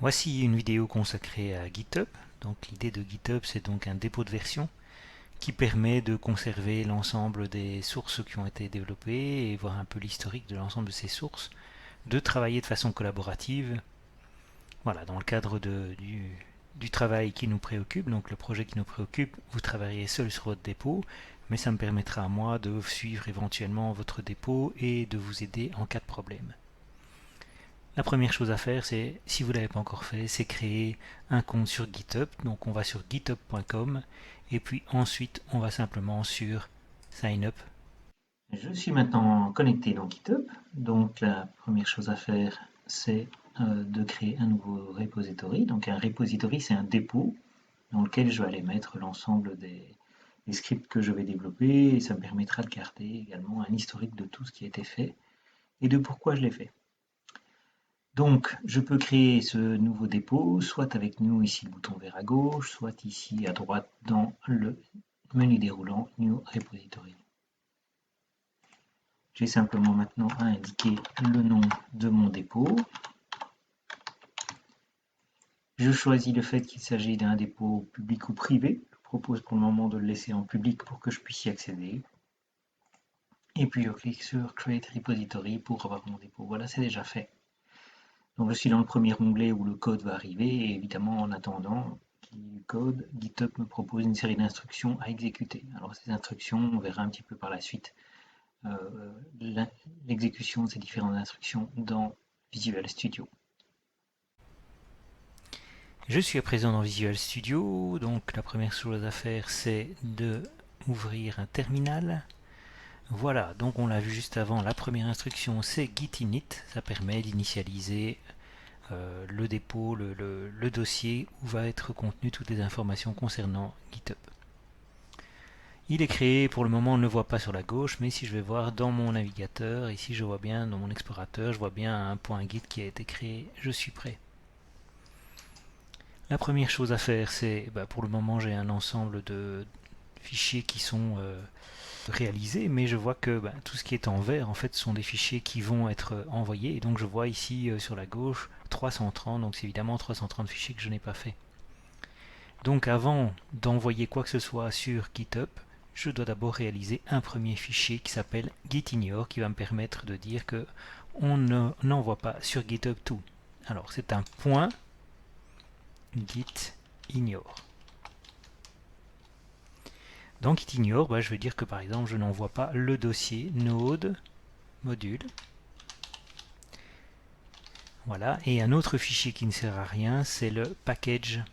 Voici une vidéo consacrée à GitHub. Donc l'idée de GitHub, c'est donc un dépôt de version qui permet de conserver l'ensemble des sources qui ont été développées et voir un peu l'historique de l'ensemble de ces sources, de travailler de façon collaborative. Voilà, dans le cadre du travail qui nous préoccupe, donc le projet qui nous préoccupe, vous travaillerez seul sur votre dépôt, mais ça me permettra à moi de suivre éventuellement votre dépôt et de vous aider en cas de problème. La première chose à faire, c'est, si vous ne l'avez pas encore fait, c'est créer un compte sur GitHub. Donc on va sur github.com et puis ensuite on va simplement sur Sign Up. Je suis maintenant connecté dans GitHub. Donc la première chose à faire, c'est de créer un nouveau repository. Donc un repository, c'est un dépôt dans lequel je vais aller mettre l'ensemble des scripts que je vais développer et ça me permettra de garder également un historique de tout ce qui a été fait et de pourquoi je l'ai fait. Donc, je peux créer ce nouveau dépôt, soit avec New, ici le bouton vert à gauche, soit ici à droite dans le menu déroulant New Repository. J'ai simplement maintenant à indiquer le nom de mon dépôt. Je choisis le fait qu'il s'agit d'un dépôt public ou privé. Je propose pour le moment de le laisser en public pour que je puisse y accéder. Et puis je clique sur Create Repository pour avoir mon dépôt. Voilà, c'est déjà fait. Donc je suis dans le premier onglet où le code va arriver et évidemment en attendant du code, GitHub me propose une série d'instructions à exécuter. Alors ces instructions, on verra un petit peu par la suite l'exécution de ces différentes instructions dans Visual Studio. Je suis à présent dans Visual Studio, donc la première chose à faire c'est de ouvrir un terminal. Voilà, donc on l'a vu juste avant, la première instruction c'est git init, ça permet d'initialiser le dépôt, le dossier où va être contenu toutes les informations concernant GitHub. Il est créé, pour le moment on ne le voit pas sur la gauche, mais si je vais voir dans mon navigateur, ici je vois bien dans mon explorateur, je vois bien un point Git qui a été créé, je suis prêt. La première chose à faire c'est, pour le moment j'ai un ensemble de fichiers qui sont réalisés, mais je vois que tout ce qui est en vert en fait sont des fichiers qui vont être envoyés, et donc je vois ici sur la gauche 330, donc c'est évidemment 330 fichiers que je n'ai pas fait. Donc avant d'envoyer quoi que ce soit sur GitHub, je dois d'abord réaliser un premier fichier qui s'appelle gitignore, qui va me permettre de dire que on n'envoie pas sur GitHub tout. Alors c'est un point gitignore. Dans gitignore, je vais dire que par exemple je n'envoie pas le dossier node module. Voilà, et un autre fichier qui ne sert à rien, c'est le package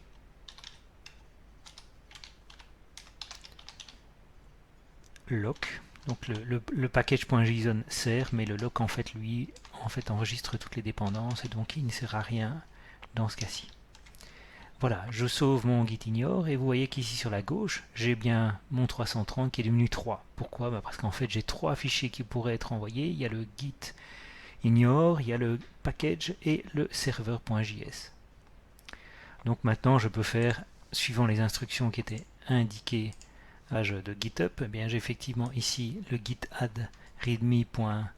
lock. Donc le package.json sert, mais le lock en fait lui enregistre toutes les dépendances et donc il ne sert à rien dans ce cas-ci. Voilà, je sauve mon gitignore et vous voyez qu'ici sur la gauche, j'ai bien mon 330 qui est devenu 3. Pourquoi? Parce qu'en fait j'ai 3 fichiers qui pourraient être envoyés. Il y a le gitignore, il y a le package et le serveur.js. Donc maintenant je peux faire, suivant les instructions qui étaient indiquées page de GitHub, eh bien j'ai effectivement ici le git add readme.md.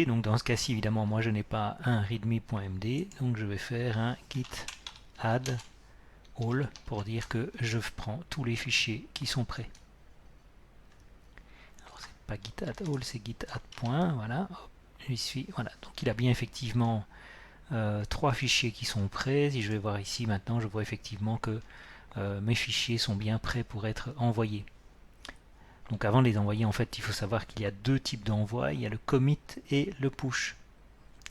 Donc dans ce cas-ci, évidemment, moi je n'ai pas un readme.md, donc je vais faire un git add all pour dire que je prends tous les fichiers qui sont prêts. Alors c'est pas git add all, c'est git add point, voilà, j'y suis, voilà. Donc il a bien effectivement 3 fichiers qui sont prêts. Si je vais voir ici maintenant, je vois effectivement que mes fichiers sont bien prêts pour être envoyés. Donc avant de les envoyer, en fait, il faut savoir qu'il y a deux types d'envoi. Il y a le commit et le push.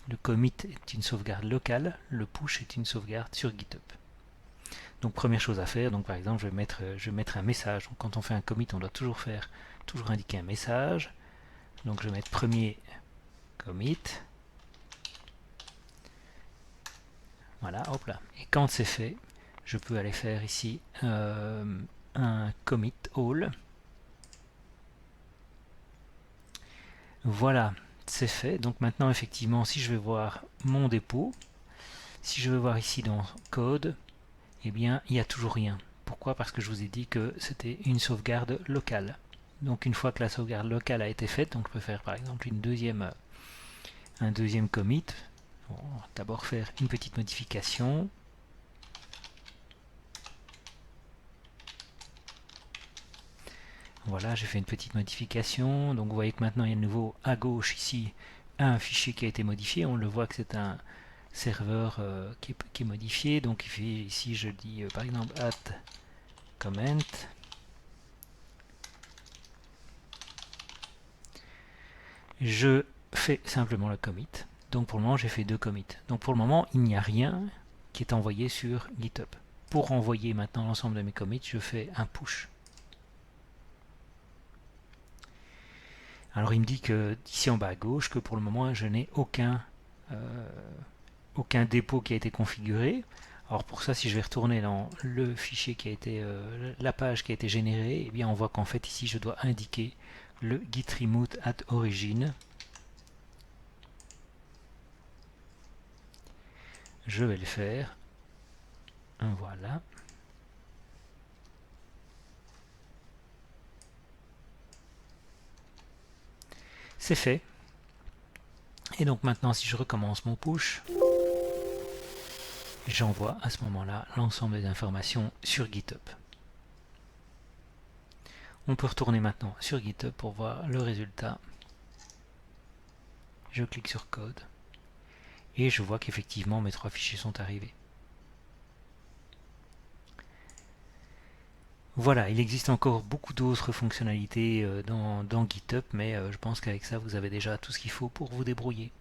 Le commit est une sauvegarde locale, le push est une sauvegarde sur GitHub. Donc première chose à faire, donc par exemple, je vais mettre un message. Donc quand on fait un commit, on doit toujours indiquer un message. Donc je vais mettre premier commit. Voilà, hop là. Et quand c'est fait, je peux aller faire ici un commit all. Voilà, c'est fait. Donc maintenant, effectivement, si je vais voir mon dépôt, si je vais voir ici dans code, eh bien, il n'y a toujours rien. Pourquoi? Parce que je vous ai dit que c'était une sauvegarde locale. Donc une fois que la sauvegarde locale a été faite, donc je peux faire par exemple un deuxième commit. Bon, d'abord faire une petite modification. Voilà, j'ai fait une petite modification. Donc vous voyez que maintenant il y a de nouveau à gauche ici un fichier qui a été modifié. On le voit que c'est un serveur qui est modifié. Donc ici je dis par exemple add comment. Je fais simplement le commit. Donc pour le moment j'ai fait 2 commits. Donc pour le moment il n'y a rien qui est envoyé sur GitHub. Pour envoyer maintenant l'ensemble de mes commits, je fais un push. Alors il me dit que ici en bas à gauche que pour le moment je n'ai aucun dépôt qui a été configuré. Alors pour ça, si je vais retourner dans le fichier qui a été la page qui a été générée, eh bien on voit qu'en fait ici je dois indiquer le git remote at origin. Je vais le faire. Voilà. C'est fait. Et donc maintenant, si je recommence mon push, j'envoie à ce moment-là l'ensemble des informations sur GitHub. On peut retourner maintenant sur GitHub pour voir le résultat. Je clique sur code et je vois qu'effectivement mes 3 fichiers sont arrivés. Voilà, il existe encore beaucoup d'autres fonctionnalités dans GitHub, mais je pense qu'avec ça, vous avez déjà tout ce qu'il faut pour vous débrouiller.